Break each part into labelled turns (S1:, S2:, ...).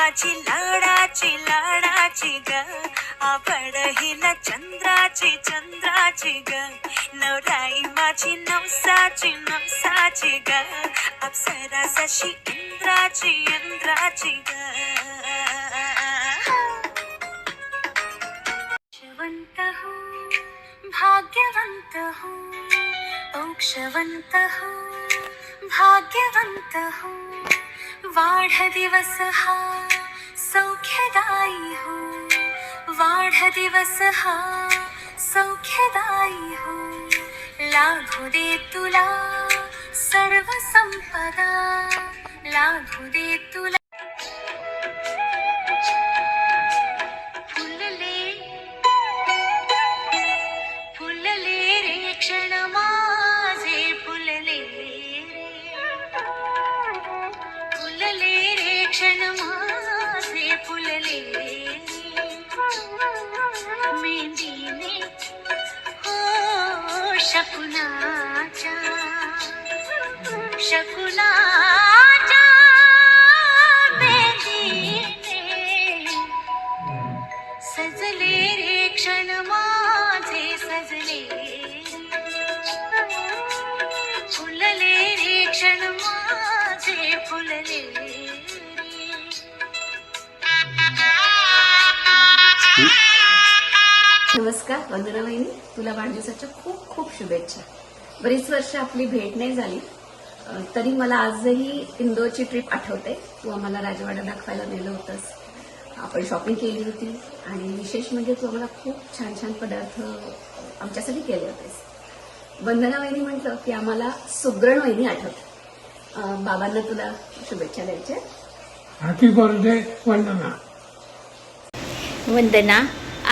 S1: माझी लाडाची लाडाची ग, आवड हिला चंद्राची चंद्राची ग, नवराई माझी नवसाची नवसाची ग, अप्सरा जशी इंद्राची इंद्राची ग. यशवंत हो भाग्यवंत हो, औक्षवंत हो भाग्यवंत हो, वाढदिवस हा सौख्यदायी हो, वाढदिवस हा सौख्यदायी हो, लाभू दे तुला सर्व संपदा, लाभू दे तुला. फुलले फुलले रे क्षण माझे, फुलले फुलले रे क्षण माझे, फुलले मेंदीने हो शकुनाच्या शकुनाच्या मेंदीने सजले रे क्षण माझे, सजले फुलले रे क्षण माझे, फुलले.
S2: नमस्कार वंदना वहिनी, तुला वाढदिवसाच्या खूप खूप शुभेच्छा. बरीच वर्ष आपली भेट नाही झाली, तरी मला आजही इंदोरची ट्रिप आठवते. तू आम्हाला राजवाडा दाखवायला नेलं होतंस, आपण शॉपिंग केली होती आणि विशेष म्हणजे तू आम्हाला खूप छान छान पदार्थ आमच्यासाठी केले होतेस. वंदना वहिनी म्हटलं की आम्हाला सुगरण वहिनी आठवते. बाबांना तुला शुभेच्छा द्यायच्या.
S3: हॅपी बर्थडे वंदना.
S4: वंदना,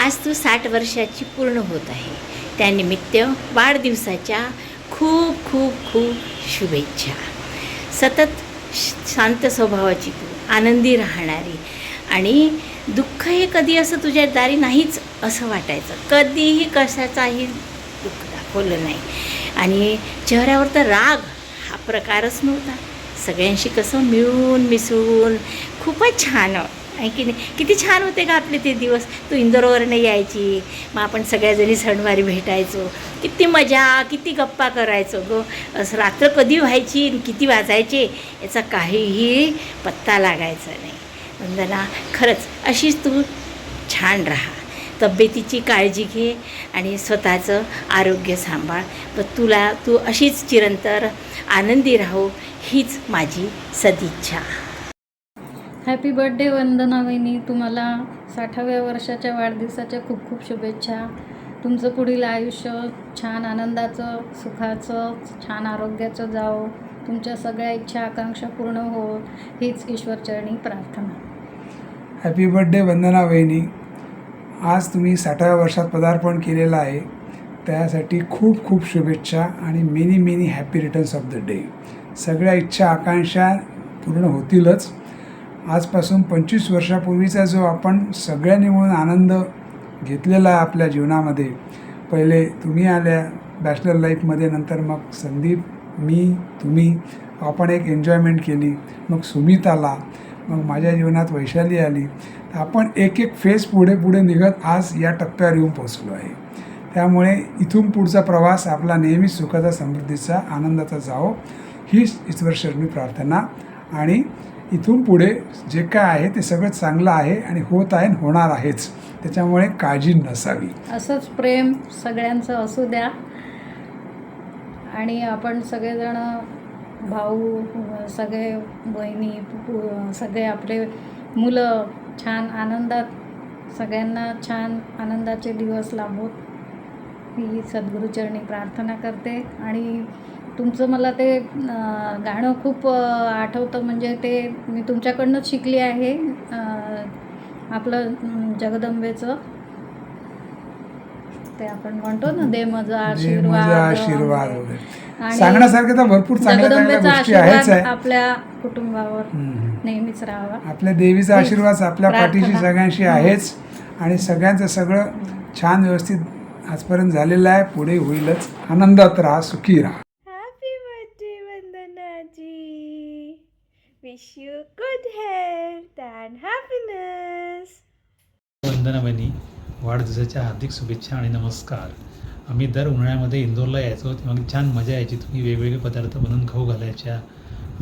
S4: आज तू 60 वर्षाची पूर्ण होत आहे. त्यानिमित्त वाढदिवसाच्या खूप खूप खूप शुभेच्छा. सतत शांत स्वभावाची तू, आनंदी राहणारी, आणि दुःख हे कधी असं तुझ्या दारी नाहीच असं वाटायचं. कधीही कशाचाही दुःख दाखवलं नाही, आणि चेहऱ्यावर तर राग हा प्रकारच नव्हता. सगळ्यांशी कसं मिळून मिसळून खूपच छान आहे की नाही. किती छान होते का आपले ते दिवस. तू इंदोरवरनं यायची, मग आपण सगळ्याजणी सणवारी भेटायचो, किती मजा, किती गप्पा करायचो गो. असं रात्र कधी व्हायची किती वाजायचे याचा काहीही पत्ता लागायचा नाही. वंदना, खरंच अशीच तू छान राहा, तब्येतीची काळजी घे आणि स्वतःचं आरोग्य सांभाळ. तू अशीच चिरंतर आनंदी राहो, हीच माझी सदिच्छा.
S5: हॅपी बर्थडे वंदना वहिनी, तुम्हाला 60व्या वर्षाच्या वाढदिवसाच्या खूप खूप शुभेच्छा. तुमचं पुढील आयुष्य छान आनंदाचं, सुखाचं, छान आरोग्याचं जावो. तुमच्या सगळ्या इच्छा आकांक्षा पूर्ण हो, हीच ईश्वरचरणी प्रार्थना.
S3: हॅपी बर्थडे वंदना वहिनी. आज तुम्ही 60व्या वर्षात पदार्पण केलेलं आहे, त्यासाठी खूप खूप शुभेच्छा आणि many many happy returns of the day. सगळ्या इच्छा आकांक्षा पूर्ण होतीलच. आजपासून 25 वर्षापूर्वीचा जो आपण सगळ्यांनी मिळून आनंद घेतलेला आहे आपल्या जीवनामध्ये, पहिले तुम्ही आल्या बॅचलर लाईफमध्ये, नंतर मग संदीप, मी, तुम्ही, आपण एक एन्जॉयमेंट केली, मग सुमित आला, मग माझ्या जीवनात वैशाली आली. तर आपण एक एक फेज पुढे पुढे निघत आज या टप्प्यावर येऊन पोचलो आहे. त्यामुळे इथून पुढचा प्रवास आपला नेहमीच सुखाचा, समृद्धीचा, आनंदाचा जावो, हीच ईश्वरचरणी प्रार्थना. आणि इथून पुढे जे काय आहे ते सगळं चांगलं आहे आणि होत आहे आणि होणार आहेच, त्याच्यामुळे काळजी नसावी.
S5: असंच प्रेम सगळ्यांचं असू द्या, आणि आपण सगळेजण भाऊ, सगळे बहिणी, सगळे आपले मुलं छान आनंदात, सगळ्यांना छान आनंदाचे दिवस लाभोत, ही सद्गुरुचरणी प्रार्थना करते. आणि तुमचं मला ते गाणं खूप आठवतं, म्हणजे ते मी तुमच्याकडनंच शिकली आहे. आपलं जगदंबेचं ते आपण म्हणतो ना, दे माझा
S3: आशीर्वाद वगैरे सांगण्यासारखे तर भरपूर चांगल्या गोष्टी आहेच आहे.
S5: आपल्या कुटुंबावर नेहमीच राहावा.
S3: आपल्या देवीचा आशीर्वाद आपल्या पाठीशी सगळ्यांशी आहेच, आणि सगळ्यांचं सगळं छान व्यवस्थित आजपर्यंत झालेलं आहे, पुढे होईलच. आनंदात राहा, सुखी राहा.
S6: Wish you good health and happiness.
S7: Vandana वहिनी, वाढदिवसाच्या हार्दिक शुभेच्छा आणि नमस्कार. आम्ही दर उन्हाळ्यामध्ये इंदोरला यायचो तेव्हा छान मजा यायची. तुम्ही वेगवेगळे पदार्थ बनवून खाऊ घालायच्या.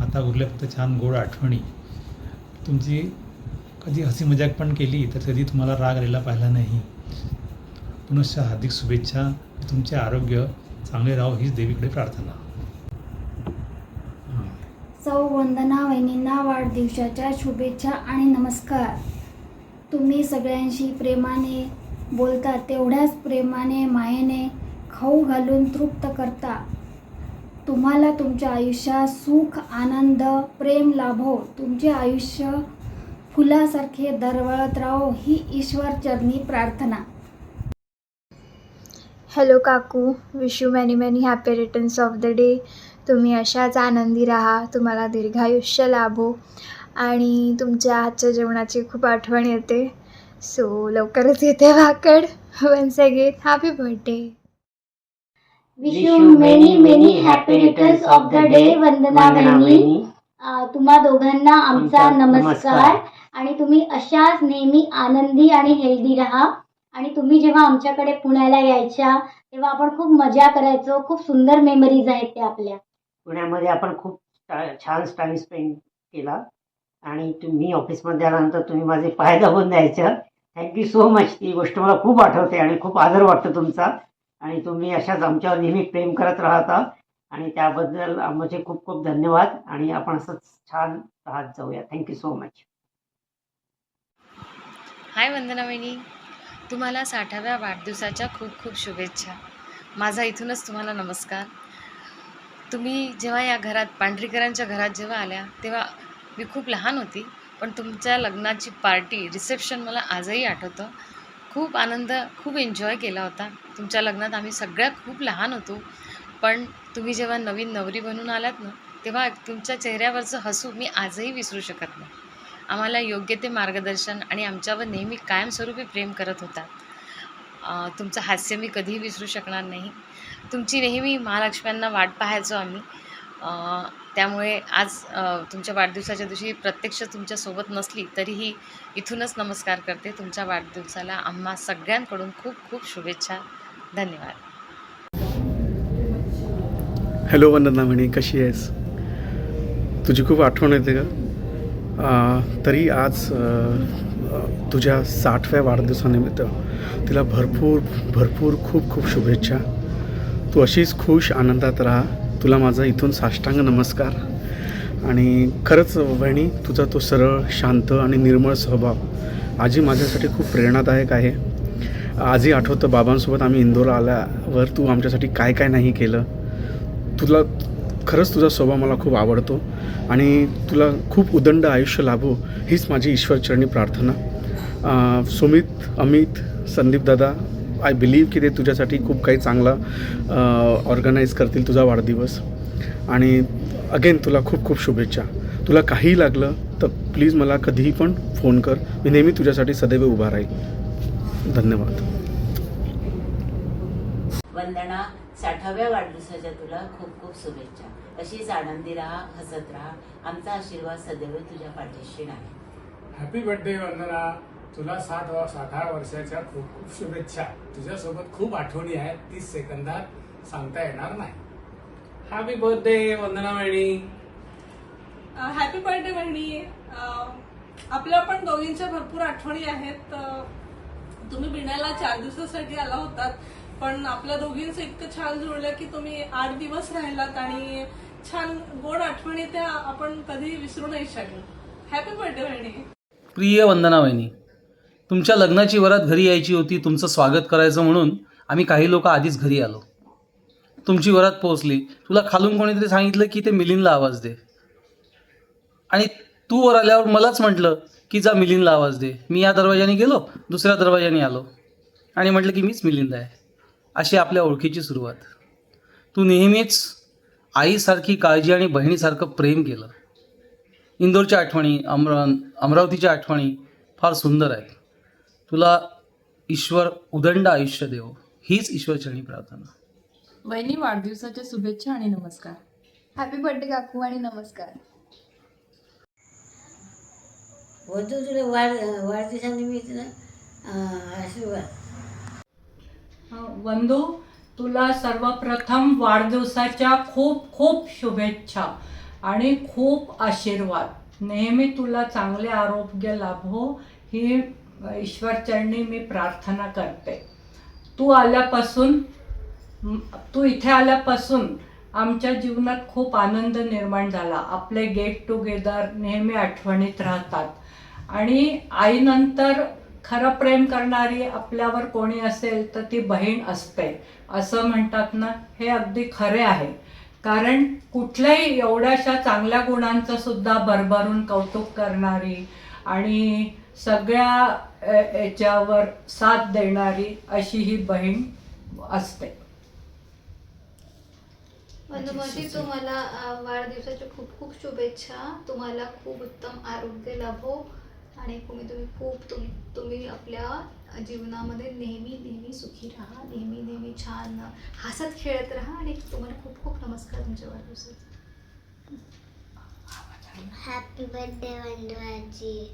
S7: आता उरल्या फक्त छान गोड आठवणी. तुमची कधी हसी मजाक पण केली तर कधी तुम्हाला राग आलेला पाहिला नाही. पुनश्च हार्दिक शुभेच्छा. तुमचे आरोग्य चांगले राहो हीच देवीकडे प्रार्थना.
S8: सौ वंदना वहिनींना वाढदिवसाच्या शुभेच्छा आणि नमस्कार. तुम्ही सगळ्यांशी प्रेमाने बोलता, तेवढ्याच प्रेमाने मायेने खाऊ घालून तृप्त करता. तुम्हाला तुमच्या आयुष्यात सुख, आनंद, प्रेम लाभो. तुमचे आयुष्य फुलासारखे दरवळत राहो ही ईश्वर चरणी प्रार्थना.
S9: हॅलो काकू, wish you many many happy returns of the day. तुम्ही अशाच आनंदी राहा, तुम्हाला दीर्घायुष्य लाभो आणि तुमच्या हातच्या जेवणाची खूप आठवण येते. सो लवकरच येते भाकड. Once again happy birthday.
S10: Wish you many many happy returns of the day Vandana वहिनी. तुम्हा दोघांना आमचा नमस्कार आणि तुम्ही अशाच नेहमी आनंदी आणि हेल्दी राहा. आणि तुम्ही जेव्हा आमच्याकडे पुण्याला यायच्या तेव्हा आपण खूप मजा करायचो. खूप सुंदर मेमरीज आहेत त्या आपल्या.
S11: पुण्यामध्ये आपण खूप छान टाईम स्पेंड केला आणि तुम्ही ऑफिसमध्ये आल्यानंतर तुम्ही माझे पाय दाबून द्यायच्या. Thank you so much. ती गोष्ट मला खूप आठवते आणि खूप आदर वाटतो तुमचा. आणि तुम्ही अशाच आमच्यावर नेहमी प्रेम करत राहता आणि त्याबद्दल आमचे खूप खूप धन्यवाद. आणि आपण असंच छान राहत जाऊया. Thank you so much.
S12: Hi Vandana वहिनी, तुम्हाला 60व्या वाढदिवसाच्या खूप खूप शुभेच्छा. माझा इथूनच तुम्हाला नमस्कार. तुम्ही जेव्हा या घरात पांढरीकरांच्या घरात जेव्हा आल्या तेव्हा मी खूप लहान होती, पण तुमच्या लग्नाची पार्टी रिसेप्शन मला आजही आठवतं. खूप आनंद, खूप एन्जॉय केला होता. तुमच्या लग्नात आम्ही सगळ्या खूप लहान होतो, पण तुम्ही जेव्हा नवीन नवरी बनून आलात ना तेव्हा तुमच्या चेहऱ्यावरचं हसू मी आजही विसरू शकत नाही. आम्हाला योग्य ते मार्गदर्शन आणि आमच्यावर नेहमी कायमस्वरूपी प्रेम करत होता. तुमचं हास्य मी कधीही विसरू शकणार नाही. तुमची नेहमी महालक्ष्म्यांना वाट पाहायचो आम्ही. त्यामुळे आज तुमच्या वाढदिवसाच्या दिवशी प्रत्यक्ष तुमच्यासोबत नसली तरीही इथूनच नमस्कार करते. तुमच्या वाढदिवसाला आम्हा सगळ्यांकडून खूप खूप शुभेच्छा. धन्यवाद.
S13: हॅलो वंदना म्हणे, कशी आहेस? तुझी खूप आठवण येते का? तरी आज तुझ्या 60व्या वाढदिवसानिमित्त तिला भरपूर भरपूर खूप खूप शुभेच्छा. तू अशीच खुश आनंदात राहा. तुला माझा इथून साष्टांग नमस्कार. आणि खरंच बहिणी, तुझा तो सरळ, शांत आणि निर्मळ स्वभाव आजी माझ्यासाठी खूप प्रेरणादायक आहे. आजही आठवतं बाबांसोबत आम्ही इंदोर आल्यावर तू आमच्यासाठी काय काय नाही केलं. तुला खरंच तुझा स्वभाव मला खूप आवडतो आणि तुला खूप उदंड आयुष्य लाभो हीच माझी ईश्वरचरणी प्रार्थना. सुमित, अमित, संदीप दादा, आय बिलीव्ह की ते तुझ्यासाठी खूप काही चांगला ऑर्गनाईज करतील तुझा वाढदिवस. आणि अगेन तुला खूप खूप शुभेच्छा. तुला काहीही लागलं तर प्लीज मला कधीही पण फोन कर. मी नेहमी तुझ्यासाठी सदैव उभा राहील. धन्यवाद.
S4: वंदना, 60व्या वाढदिवसाच्या तुला खूप खूप शुभेच्छा. अशीच आनंदी राहा, हसत राहा. आमचा आशीर्वाद सदैव तुझ्या पाठीशी आहे.
S3: हॅपी बर्थडे वंदना. तुला 60 वर्षाच्या खूप खूप शुभेच्छा. तुझ्यासोबत खूप आठवणी आहेत, 30 सेकंदात सांगता येणार नाही.
S14: हॅपी बर्थडे वंदना वहिनी.
S15: हॅपी बर्थडे वहिनी. आपल्या पण दोघींच्या भरपूर आठवणी आहेत. तुम्ही बिण्याला 4 दिवसासाठी आला होतात, पण आपल्या दोघींचं इतकं छान जुळलं की तुम्ही 8 दिवस राहिलात आणि छान गोड आठवणी त्या आपण कधी विसरू नाही शकलो. हॅपी बर्थडे वहिनी.
S14: प्रिय वंदना वहिनी, तुमच्या लग्नाची वरात घरी यायची होती. तुमचं स्वागत करायचं म्हणून आम्ही काही लोक आधीच घरी आलो. तुमची वरात पोहोचली. तुला खालून कोणीतरी सांगितलं की ते मिलिंदला आवाज दे, आणि तू वर आल्यावर मलाच म्हटलं की जा मिलिंदला आवाज दे. मी या दरवाजाने गेलो, दुसऱ्या दरवाजाने आलो आणि म्हटलं की मीच मिलिंद आहे. अशी आपल्या ओळखीची सुरुवात. तू नेहमीच आईसारखी काळजी आणि बहिणीसारखं प्रेम केलं. इंदोरच्या आठवणी, अमरावतीच्या आठवणी फार सुंदर आहेत. तुला ईश्वर उदंड आयुष्य देव हीच ईश्वरचरणी प्रार्थना.
S16: वहिनी, वाढदिवसाच्या शुभेच्छा आणि नमस्कार.
S9: हॅपी बर्थडे काकू आणि नमस्कार.
S17: वधू तुला वाढदिवसानिमित्त आशीर्वाद.
S18: वंदू, तुला सर्वप्रथम वाढदिवसाच्या खूप खूप शुभेच्छा आणि खूप आशीर्वाद. नेहमी तुला चांगले आरोग्य लाभो ही ईश्वरचरणी मी प्रार्थना करते. तू इथे आल्यापासून आमच्या जीवनात खूप आनंद निर्माण झाला. आपले गेट टुगेदर नेहमी आठवणीत राहतात. आणि आईनंतर खरं प्रेम करणारी आपल्यावर कोणी असेल तर ती बहीण असते असं म्हणतात ना, हे अगदी खरे आहे. कारण कुठल्याही एवढ्याशा चांगल्या गुणांचं सुद्धा भरभरून कौतुक करणारी आणि सगळ्या याच्यावर साथ देणारी अशी ही बहीण असते.
S9: वंदुमावशी, तुम्हाला वाढदिवसाच्या खूप खूप शुभेच्छा. तुम्हाला खूप उत्तम आरोग्य लाभो आणि तुम्ही आपल्या जीवनामध्ये नेहमी सुखी राहा, नेहमी छान हसत खेळत राहा आणि तुम्हाला खूप खूप नमस्कार तुमच्या वाढदिवसाचे.
S19: हॅपी बर्थडे वंदू आजी.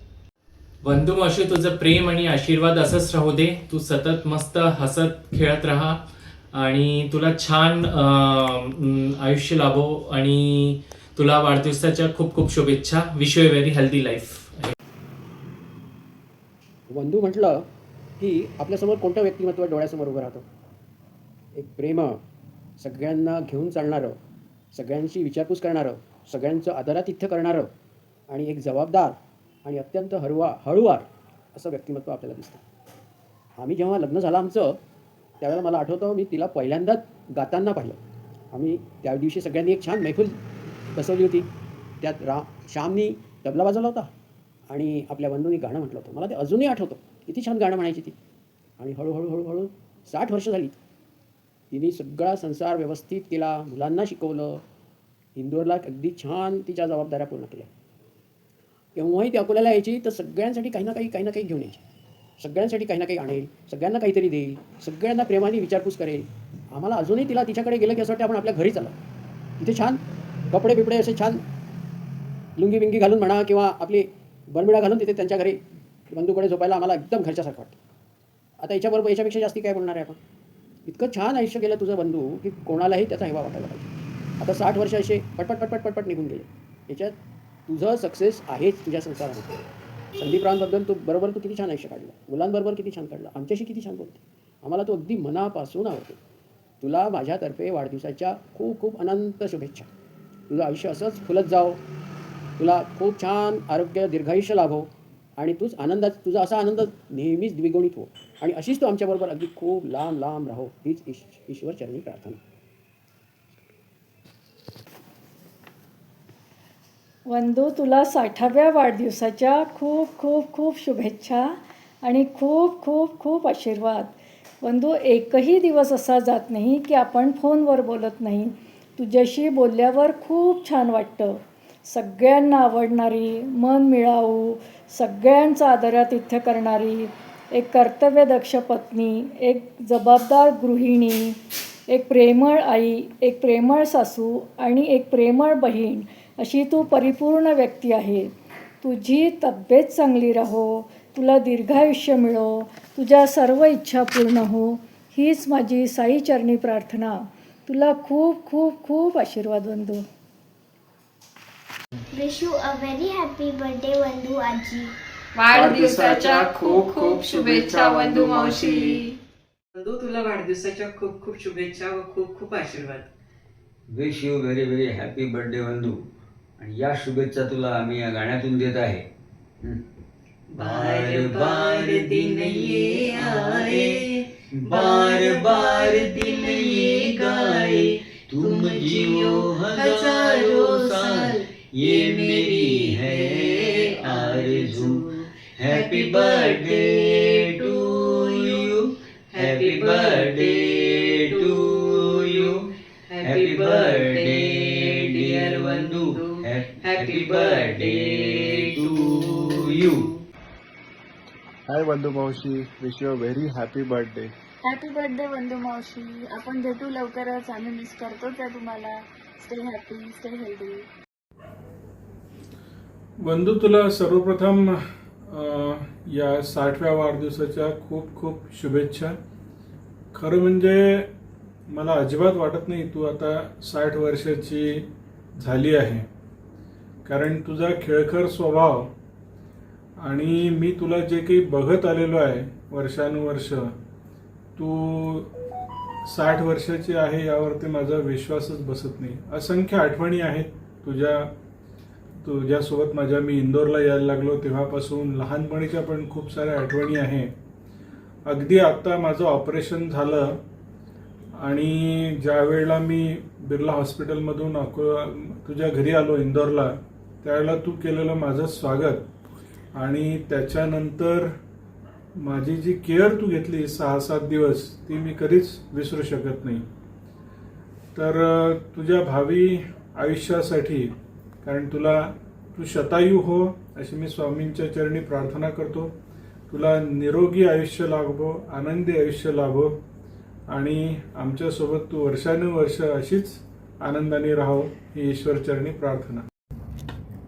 S20: वंदू मावशी, तुझं प्रेम आणि आशीर्वाद असंच राहू दे. तू सतत मस्त हसत खेळत राहा आणि तुला छान आयुष्य लाभो आणि तुला वाढदिवसाच्या खूप खूप शुभेच्छा. Wish you a very healthy life.
S21: Vandu म्हटलं की आपल्यासमोर कोणतं व्यक्तिमत्व डोळ्यासमोर उभं राहतं? एक प्रेम, सगळ्यांना घेऊन चालणारं, सगळ्यांची विचारपूस करणारं, सगळ्यांचं आदरातिथ्य करणारं आणि एक जबाबदार आणि अत्यंत हळूवार असं व्यक्तिमत्व आपल्याला दिसतं. आम्ही जेव्हा लग्न झालं आमचं, त्यावेळेला मला आठवतं मी तिला पहिल्यांदाच गाताना पाहिलं. आम्ही त्या दिवशी सगळ्यांनी एक छान मैफिल बसवली होती. त्यात श्यामनी तबला वाजवला होता आणि आपल्या बंधूंनी गाणं म्हटलं होतं. मला ते अजूनही आठवतं, किती छान गाणं म्हणायची ती. आणि हळूहळू 60 वर्ष झाली. तिने सगळा संसार व्यवस्थित केला, मुलांना शिकवलं, इंदोरला अगदी छान तिच्या जबाबदाऱ्या पूर्ण केल्या. केव्हाही ती अकोल्याला यायची तर सगळ्यांसाठी काही ना काही घेऊन यायची. सगळ्यांसाठी काही ना काही आणेल, सगळ्यांना काहीतरी देईल, सगळ्यांना प्रेमाने विचारपूस करेल. आम्हाला अजूनही तिला तिच्याकडे गेलं की असं वाटतं आपण आपल्या घरी चाललो. तिथे छान कपडे बिपडे असे छान लुंगी बिंगी घालून म्हणा किंवा आपली बरमिडा घालून तिथे त्यांच्या घरी बंधूकडे झोपायला आम्हाला एकदम घरच्यासारखं वाटतं. आता याच्यापेक्षा जास्ती काय बोलणार आहे आपण? इतकं छान आयुष्य गेलं तुझं बंधू की कोणालाही त्याचा हेवा वाटायला पाहिजे. आता 60 वर्ष असे पटपट निघून गेले. याच्यात तुझं सक्सेस आहेच तुझ्या संसारामध्ये. संदीपरावांबद्दल तू किती छान आयुष्य काढलं, मुलांबरोबर किती छान काढलं, आमच्याशी किती छान बोलते. आम्हाला तू अगदी मनापासून आवडते. तुला माझ्यातर्फे वाढदिवसाच्या खूप खूप अनंत शुभेच्छा. तुझं आयुष्य असंच फुलत जाओ, तुला खूप छान आरोग्य दीर्घायुष्य लाभो आणि तुझा असा आनंद नेहमीच द्विगुणित हो आणि अशीच तू आमच्याबरोबर अगदी खूप लांब राहो हीच ईश्वर चरणी प्रार्थना.
S22: वंदू, तुला 60व्या वाढदिवसाच्या खूप खूप खूप शुभेच्छा आणि खूप खूप खूप आशीर्वाद. वंदू, एकही दिवस असा जात नाही की आपण फोनवर बोलत नाही. तुझ्याशी बोलल्यावर खूप छान वाटतं. सगळ्यांना आवडणारी, मन मिळावू, सगळ्यांचं आदरातिथ्य करणारी, एक कर्तव्यदक्ष पत्नी, एक जबाबदार गृहिणी, एक प्रेमळ आई, एक प्रेमळ सासू आणि एक प्रेमळ बहीण अशी तू परिपूर्ण व्यक्ती आहे. तुझी तब्येत चांगली राहो, तुला दीर्घायुष्य मिळो, तुझ्या सर्व इच्छा पूर्ण हो हीच माझी साईचरणी प्रार्थना. तुला खूप खूप खूप आशीर्वाद Vandu.
S19: Wish you a very happy birthday Vandu आजी.
S16: वाढदिवसाच्या खूप खूप शुभेच्छा वंदू मावशी.
S23: वंदू, तुला वाढदिवसाच्या खूप खूप शुभेच्छा व खूप खूप आशीर्वाद.
S24: Wish you very very happy birthday Vandu. आणि या शुभेच्छा तुला आम्ही या गाण्यातून देत आहे.
S23: बार बार दिन ये आए, बार बार दिन ये गाए, तुम जियो हजारों साल, ये मेरी है आरज़ू. Happy birthday to you, happy birthday to you, happy birthday dear Vandu, happy birthday to you.
S25: Hi Vandu मावशी, wish you a very happy birthday.
S26: Happy birthday Vandu मावशी. आपण भेटू लवकरच. आम्ही मिस करतोच आहे तुम्हाला. Stay happy, stay healthy.
S27: Vandu, तुला सर्वप्रथम
S25: या 60व्या वाढदिवसाच्या खूप खूप शुभेच्छा. खरं म्हणजे मला अजिबात वाटत नाही तू आता 60 वर्षाची झाली आहे, कारण तुझा खेळकर स्वभाव आणि मी तुला जे काही बघत आलेलो आहे वर्षानुवर्ष, तू 60 वर्षाची आहे यावरती माझा विश्वासच बसत नाही. असंख्य आठवणी आहेत तुझ्यासोबत माझ्या. मी इंदोरला यायला लागलो तेव्हापासून लहानपणीच्या पण खूप साऱ्या आठवणी आहे. अगदी आत्ता माझं ऑपरेशन झालं आणि ज्या वेळेला मी बिर्ला हॉस्पिटलमधून तुझ्या घरी आलो इंदोरला, त्यावेळेला तू केलेलं माझं स्वागत आणि त्याच्यानंतर माझी जी केअर तू घेतली 6-7 दिवस, ती मी कधीच विसरू शकत नाही. तर तुझ्या भावी आयुष्यासाठी, कारण तू शतायू हो अशी मी स्वामींच्या चरणी प्रार्थना करतो. तुला निरोगी आयुष्य लाभो, आनंदी आयुष्य लाभो आणि आमच्यासोबत तू वर्षानुवर्ष अशीच आनंदाने राहो ही ईश्वरचरणी प्रार्थना.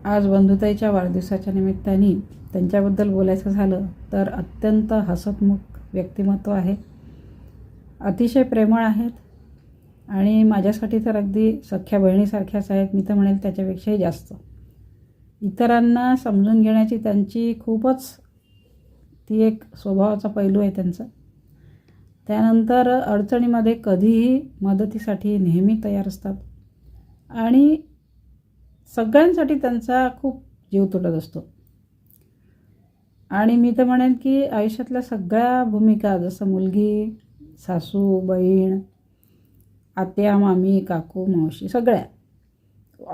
S1: आज बंधुताईच्या वाढदिवसाच्या निमित्ताने त्यांच्याबद्दल बोलायचं झालं तर अत्यंत हसतमुख व्यक्तिमत्व आहे. अतिशय प्रेमळ आहेत आणि माझ्यासाठी तर अगदी सख्या बहिणीसारख्याच आहेत. मी तर म्हणेल त्याच्यापेक्षाही जास्त. इतरांना समजून घेण्याची त्यांची खूपच ती एक स्वभावाचा पैलू आहे त्यांचा. त्यानंतर अडचणीमध्ये कधीही मदतीसाठी नेहमी तयार असतात आणि सगळ्यांसाठी त्यांचा खूप जीव तुटत असतो. आणि मी तर म्हणेन की आयुष्यातल्या सगळ्या भूमिका, जसं मुलगी, सासू, बहीण, आत्या, मामी, काकू, मावशी, सगळ्या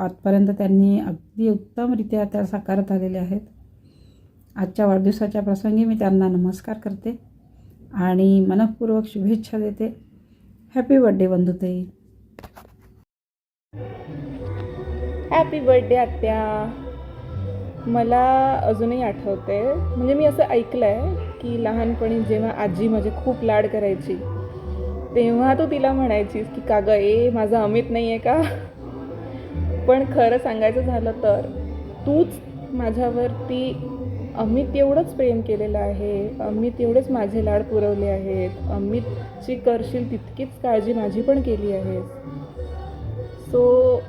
S1: आजपर्यंत त्यांनी अगदी उत्तमरित्या त्या साकारत आलेल्या आहेत. आजच्या वाढदिवसाच्या प्रसंगी मी त्यांना नमस्कार करते आणि मनःपूर्वक शुभेच्छा देते. Happy birthday Bandhutai.
S2: Happy birthday आत्या. मला अजूनही आठवते, म्हणजे मी असं ऐकलं आहे की लहानपणी जेव्हा आजी माझे खूप लाड करायची तेव्हा तू तिला म्हणायचीस की का गं ए माझा अमित नाही आहे का. पण खरं सांगायचं झालं तर तूच माझ्यावरती अमित एवढंच प्रेम केलेलं आहे, अमित एवढेच माझे लाड पुरवले आहेत, अमितची करशील तितकीच काळजी माझी पण केली आहे. सो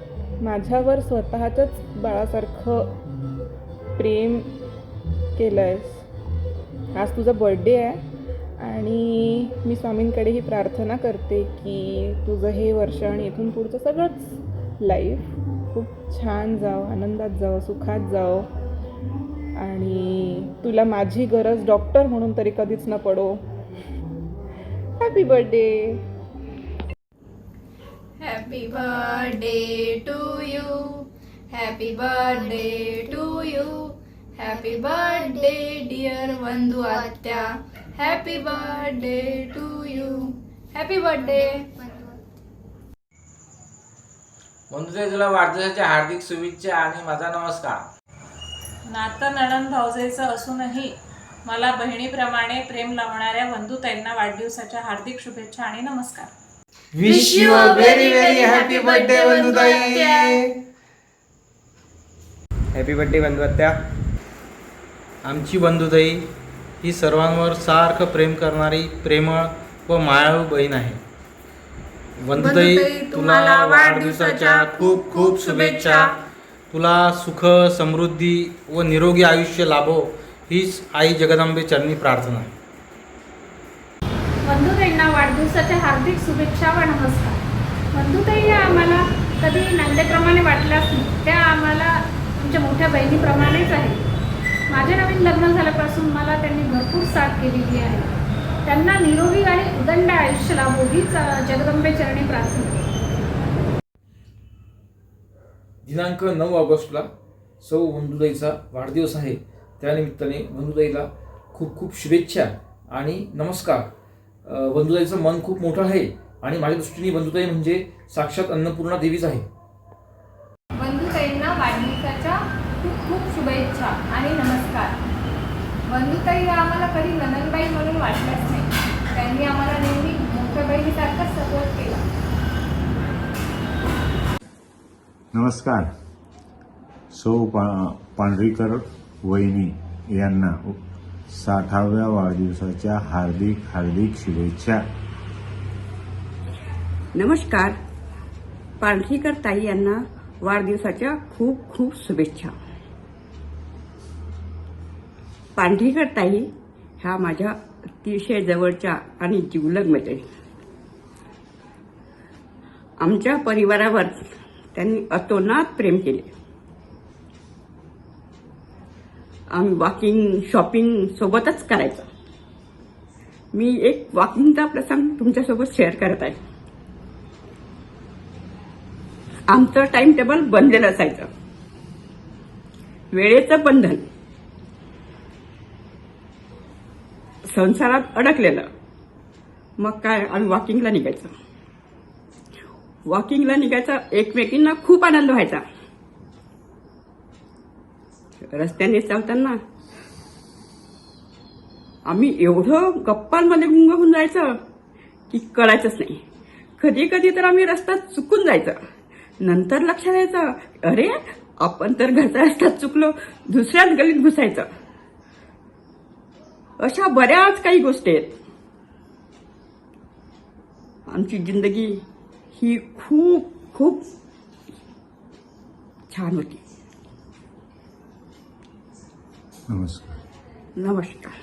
S2: माझ्यावर स्वतःच्याच बाळासारखं प्रेम केलं आहेस. आज तुझा बर्थडे आहे आणि मी स्वामींकडे ही प्रार्थना करते की तुझं हे वर्ष आणि इथून पुढचं सगळंच लाईफ खूप छान जावं, आनंदात जावं, सुखात जावं आणि तुला माझी गरज डॉक्टर म्हणून तरी कधीच न पडो. Happy birthday.
S9: Happy birthday to you. Happy birthday to you. Happy birthday dear Vandu आत्या. Happy birthday to you. Happy birthday.
S5: Bandhutai, तुला वाढदिवसाच्या हार्दिक शुभेच्छा आणि माझा नमस्कार.
S15: नातं नणंद भावजाईचं असूनही मला बहिणीप्रमाणे प्रेम लावणाऱ्या बंधुताईंना वाढदिवसाच्या हार्दिक शुभेच्छा आणि नमस्कार.
S6: Wish you a very very happy birthday Bandhutai.
S7: Happy birthday Bandhuatya.
S14: आमची बंधुताई ही सर्वांवर सारखं प्रेम करणारी प्रेमळ व मायाळू बहीण आहे. बंधुताई, तुला वाढदिवसाच्या खूप खूप शुभेच्छा. तुला सुख, समृद्धी व निरोगी आयुष्य लाभो हीच आई जगदंबे चरणी प्रार्थना.
S8: बंधुताईंना वाढदिवसाच्या हार्दिक शुभेच्छा व नमस्कार. बंधुताई या आम्हाला कधी नंदेप्रमाणे वाटल्यास नाही, त्या आम्हाला तुमच्या मोठ्या बहिणीप्रमाणेच आहे. माझे नवीन लग्न झाल्यापासून मला त्यांनी भरपूर साथ केलेली आहे. त्यांना निरोगी आणि उदंड आयुष्य लाभो हीच जगदंबे चरणी प्रार्थना.
S27: दिनांक 9 ऑगस्टला सौ बंधुताईचा वाढदिवस आहे. त्यानिमित्ताने बंधुताईला खूप खूप शुभेच्छा आणि नमस्कार. बंधुताईचं मन खूप मोठं आहे आणि माझ्या दृष्टीने बंधुताई म्हणजे साक्षात अन्नपूर्णा देवीच आहे.
S8: बंधुताईंना वाढदिवसाच्या खूप खूप शुभेच्छा आणि नमस्कार. बंधुताई आम्हाला कधी नंदनबाई म्हणून वाटल्याच नाही. त्यांनी आम्हाला नेहमी मोठ्या बहिणीसारखा सपोर्ट केला.
S25: नमस्कार. सौ पांढरीकर वहिनी
S3: यांना 60व्या वाढदिवसाच्या हार्दिक हार्दिक शुभेच्छा.
S4: नमस्कार. पांढरीकर ताई यांना वाढदिवसाच्या खूप खूप शुभेच्छा. पांढरीकर ताई ह्या माझ्या अतिशय जवळच्या आणि जिवलग मैत्रिणी. आमच्या परिवारावर त्यांनी अतोनात प्रेम केले. आम्ही वॉकिंग शॉपिंग सोबतच करायचं. मी एक वॉकिंगचा प्रसंग तुमच्यासोबत शेअर करत आहे. आमचं टाइम टेबल बनलेलं असायचं. वेळेचं बंधन, संसारात अडकलेलं. मग काय, आम्ही वॉकिंगला निघायचं. एकमेकींना खूप आनंद व्हायचा. रस्त्याने चालताना आम्ही एवढं गप्पांमध्ये गुंग होऊन जायचं की कळायचंच नाही. कधी कधी तर आम्ही रस्ता चुकून जायचं. नंतर लक्षात यायचं, अरे आपण तर घरचा रस्ता चुकलो, दुसऱ्याच गलीत घुसायचं. अशा बऱ्याच काही गोष्टी आहेत. आमची जिंदगी ही खूप खूप छान होती.
S3: नमस्कार.
S4: नमस्कार.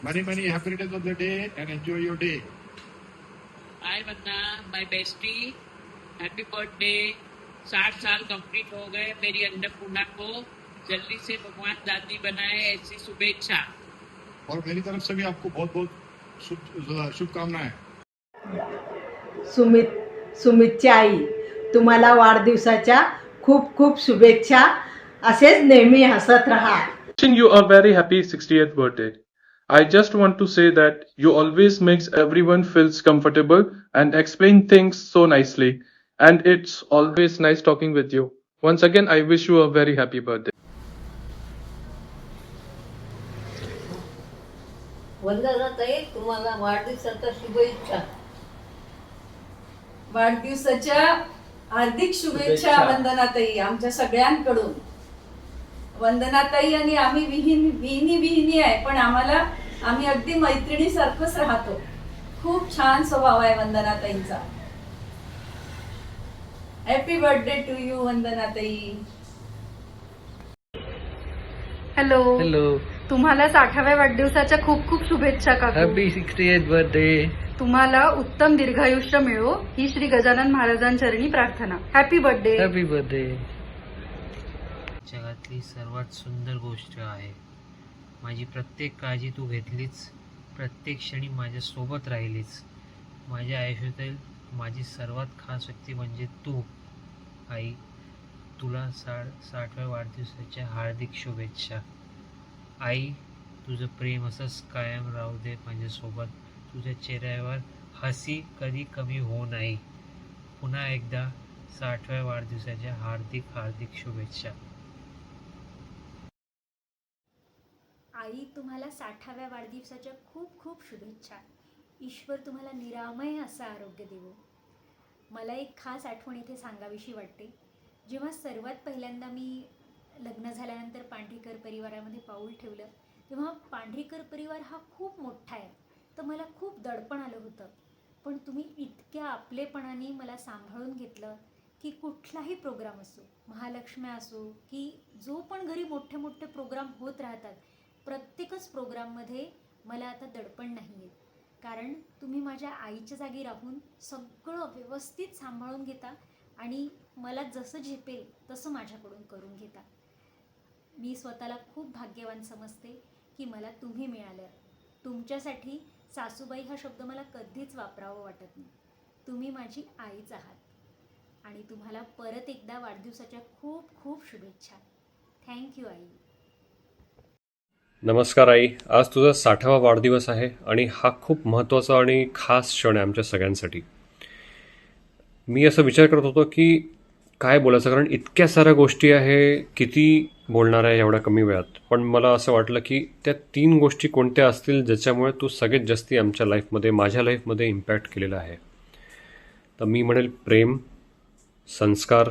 S10: Many happy returns of the day and enjoy your day.
S11: Hi Vandana, my bestie, happy birthday. 60 साल कंप्लीट हो गए मेरी अन्नपूर्णा को. जल्दी से भगवान दादी बनाए, ऐसी शुभेच्छा.
S10: और मेरी तरफ से भी आपको बहुत बहुत शुभकामनाएं.
S18: सुमितची आई, तुम्हाला वाढदिवसाच्या खूप खूप शुभेच्छा. असेच नेहमी हसत राहा.
S12: Wishing you a very happy 60th birthday. I just want to say that you always makes everyone feels comfortable and explain things so nicely, and it's always nice talking with you. Once again, I wish you a very happy birthday.
S13: वंदना ताई, तुम्हाला वाढदिवसाच्या शुभेच्छा.
S17: वाढदिवसाच्या हार्दिक शुभेच्छा वंदनाताई आमच्या सगळ्यांकडून. वंदनाताई आणि आम्ही विहिनी आहे, पण आम्ही अगदी मैत्रिणीसारखंच राहतो. खूप छान स्वभाव आहे वंदनाताईंचा. Happy birthday to you Vandanatai.
S28: Hello. तुम्हाला 60व्या वाढदिवसाच्या खूप खूप शुभेच्छा काकू.
S29: Happy 60th birthday.
S28: तुम्हाला उत्तम दीर्घायुष्य मिळो ही श्री गजानन महाराजांचरणी प्रार्थना. Happy birthday.
S29: Happy birthday.
S30: जगातली सर्वात सुंदर गोष्ट आहे. माझी प्रत्येक काळजी तू घेतलीच, प्रत्येक क्षणी माझ्यासोबत राहिलीच. माझ्या आयुष्यातील माझी सर्वात खास व्यक्ती म्हणजे तू आई. तुला 60व्या वाढदिवसाच्या हार्दिक शुभेच्छा. आई, तुझं प्रेम असंच कायम राहू दे माझ्यासोबत. तुझ्या चेहऱ्यावर हसी कधी कमी होऊ नाही. पुन्हा एकदा 60व्या वाढदिवसाच्या हार्दिक हार्दिक शुभेच्छा.
S31: आई, तुम्हाला 60व्या वाढदिवसाच्या खूप खूप शुभेच्छा. ईश्वर तुम्हाला निरामय असं आरोग्य देवो. मला एक खास आठवण इथे सांगावीशी वाटते. जेव्हा सर्वात पहिल्यांदा मी लग्न झाल्यानंतर पांढरीकर परिवारामध्ये पाऊल ठेवलं, तेव्हा पांढरीकर परिवार हा खूप मोठा आहे. तर मला खूप दडपण आलं होतं. पण तुम्ही इतक्या आपलेपणाने मला सांभाळून घेतलं की कुठलाही प्रोग्राम असो, महालक्ष्म्या असो की जो पण घरी मोठे मोठे प्रोग्राम होत राहतात, प्रत्येकच प्रोग्राममध्ये मला आता दडपण नाही आहे. कारण तुम्ही माझ्या आईच्या जागी राहून सगळं व्यवस्थित सांभाळून घेता आणि मला जसं झेपेल तसं माझ्याकडून करून घेता. मी स्वतःला खूप भाग्यवान समजते की मला तुम्ही मिळालं. तुमच्यासाठी सासूबाई हा शब्द मला कधीच वापरावं वाटत नाही. तुम्ही माझी आईच आहात आणि तुम्हाला परत एकदा वाढदिवसाच्या खूप खूप शुभेच्छा. थँक्यू आई.
S32: नमस्कार आई. आज तुझा 60वा वाढदिवस आहे आणि हा खूप महत्त्वाचा आणि खास क्षण आहे आमच्या सगळ्यांसाठी. मी असं विचार करत होतो की काय बोलायचं, कारण इतक्या साऱ्या गोष्टी आहे, किती बोलणार आहे एवढ्या कमी वेळात. पण मला असं वाटलं की त्या 3 गोष्टी कोणत्या असतील ज्याच्यामुळे तू सगळ्यात जास्ती आमच्या लाईफमध्ये, माझ्या लाईफमध्ये इम्पॅक्ट केलेला आहे. तर मी म्हणेल प्रेम, संस्कार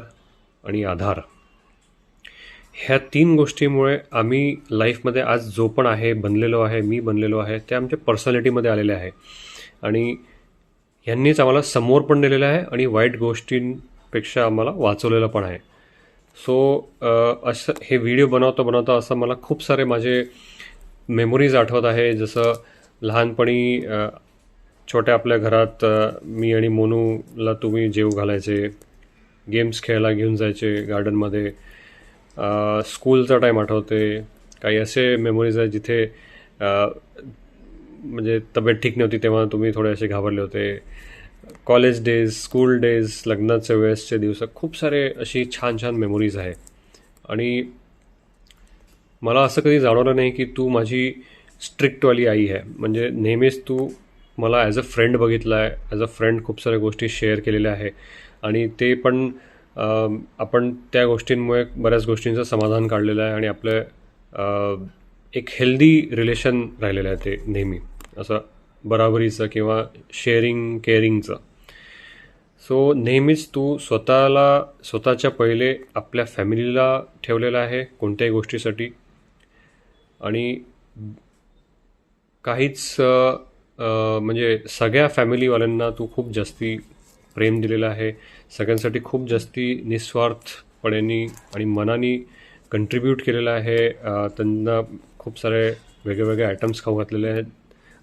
S32: आणि आधार. ह्या 3 गोष्टीमुळे आम्ही लाईफमध्ये आज जो पण आहे बनलेलो आहे, मी बनलेलो आहे, ते आमच्या पर्सनॅलिटीमध्ये आलेले आहे. आणि ह्यांनीच आम्हाला समोर पण नेलेलं आहे आणि वाईट गोष्टींपेक्षा आम्हाला वाचवलेलं पण आहे. सो असं हे व्हिडिओ बनवता असं मला खूप सारे माझे मेमोरीज आठवत आहे. जसं लहानपणी छोट्या आपल्या घरात मी आणि मोनूला तुम्ही जेव घालायचे, गेम्स खेळायला घेऊन जायचे गार्डनमध्ये. स्कूलचा टाईम आठवते. काही असे मेमोरीज आहे जिथे म्हणजे तब्येत ठीक नव्हती तेव्हा तुम्ही थोडे असे घाबरले होते. कॉलेज डेज, स्कूल डेज, लग्नाच्या वेळेसचे दिवस, खूप सारे अशी छान छान मेमोरीज आहे. आणि मला असं कधी जाणवलं नाही की तू माझी स्ट्रिक्टवाली आई आहे. म्हणजे नेहमीच तू मला ॲज अ फ्रेंड बघितला आहे. ॲज अ फ्रेंड खूप साऱ्या गोष्टी शेअर केलेल्या आहे आणि ते पण आपण त्या गोष्टींमुळे बऱ्याच गोष्टींचं समाधान काढलेलं आहे आणि आपलं एक हेल्दी रिलेशन राहिलेलं आहे ते नेहमी असं बराबरीचं किंवा शेअरिंग केअरिंगचं. सो नेहमीच तू स्वतःच्या पहिले आपल्या फॅमिलीला ठेवलेलं आहे कोणत्याही गोष्टीसाठी. आणि काहीच म्हणजे सगळ्या फॅमिलीवाल्यांना तू खूप जास्ती प्रेम दिलेलं आहे. सगळ्यांसाठी खूप जास्ती निस्वार्थपणे आणि मनाने कंट्रीब्यूट केलेलं आहे. त्यांना खूप सारे वेगवेगळे आयटम्स खाऊ घातलेले आहेत.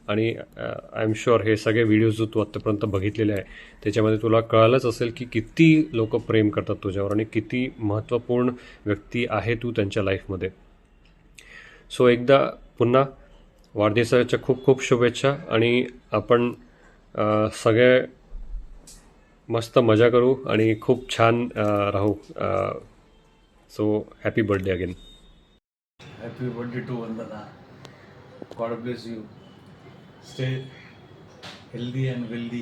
S32: आणि आय एम शुअर हे सगळे व्हिडिओज जो तू आत्तापर्यंत बघितलेले आहे त्याच्यामध्ये तुला कळालंच असेल की किती लोक प्रेम करतात तुझ्यावर आणि किती महत्त्वपूर्ण व्यक्ती आहे तू त्यांच्या लाईफमध्ये. सो एकदा पुन्हा वाढदिवसाच्या खूप खूप शुभेच्छा आणि आपण सगळे मस्त मजा करू आणि खूप छान राहू. So happy birthday again.
S1: Happy birthday to Vandana. God bless you. Stay healthy and wealthy.